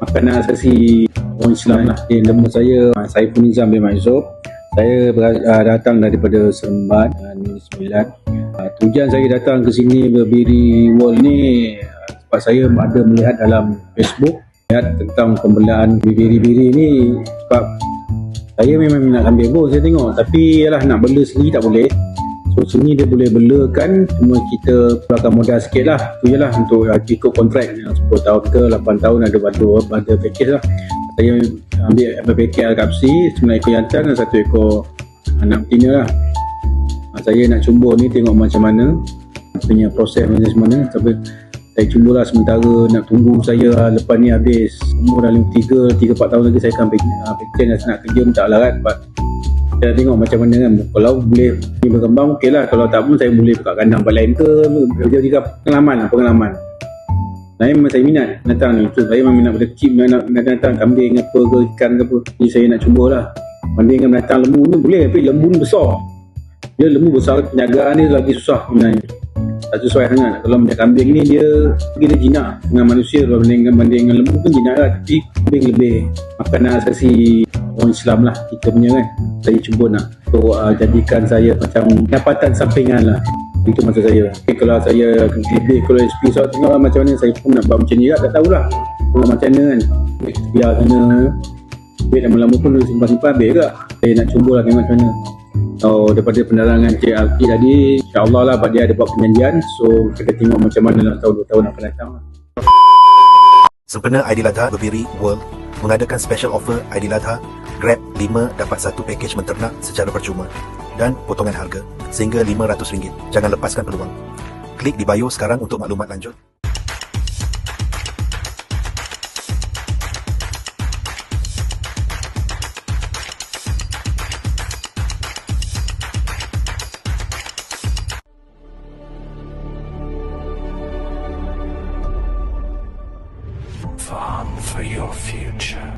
makanan asasi orang Islam lah. Nama saya pun Nizam bin Maizub. Saya datang daripada Seremban, Negeri Sembilan. Tujuan saya datang ke sini Barberi World ni sebab saya ada melihat dalam Facebook lihat tentang pembelaan biri-biri ni. Sebab saya memang minat kambing pun, saya tengok, tapi yalah nak bela sendiri tak boleh. So sini dia boleh belakan, cuma kita keluarkan modal sikit lah. Tu je lah untuk ikut kontrak 10 tahun ke 8 tahun ada package lah. Saya ambil package Al-Kapsi, 9 ekor jantan dan 1 ekor anak betina lah. Saya nak cuba ni tengok macam mana punya proses macam mana. Tapi saya cubalah sementara nak tunggu saya lepas ni habis umur dah 3-4 tahun lagi saya akan package nak kerja pun tak larat. Sebab saya tengok macam mana kan, kalau boleh ni berkembang okey lah, kalau tak pun saya boleh buka kandang tempat lain ke, kerja pengalaman. Saya minat binatang ni, saya memang minat benda kecil, nak binatang kambing apa ke ikan ke apa, ni saya nak cubalah. Bandingkan binatang lembu ni boleh, tapi lembu ni besar, dia lembu besar, penjagaan dia lagi susah sebenarnya, tak sesuai sangat. Kalau macam kambing ni dia jinak dengan manusia, kalau bandingkan lembu pun jinak lah, tapi kambing lebih makanan asasi orang Islam lah kita punya kan. Saya cuba nak jadikan saya macam pendapatan sampingan lah, itu maksud saya. Kalau saya lebih kalau SP saya tengok macam mana, saya pun nak buat macam ni lah, tak tahulah macam mana kan, biar sana duit lama-lama pun simpan-simpan habis ke. Saya nak cubalah tengok macam mana. Daripada penerangan Cik Alki tadi, insyaAllah lah dia ada buat perjanjian, so kita tengok macam mana lah tahun 2 tahun akan datang lah. Sempena Aidiladha, Barberi World mengadakan special offer Aidiladha, Grab 5 dapat 1 package menternak secara percuma dan potongan harga sehingga RM500. Jangan lepaskan peluang. Klik di bio sekarang untuk maklumat lanjut. Farm for your future.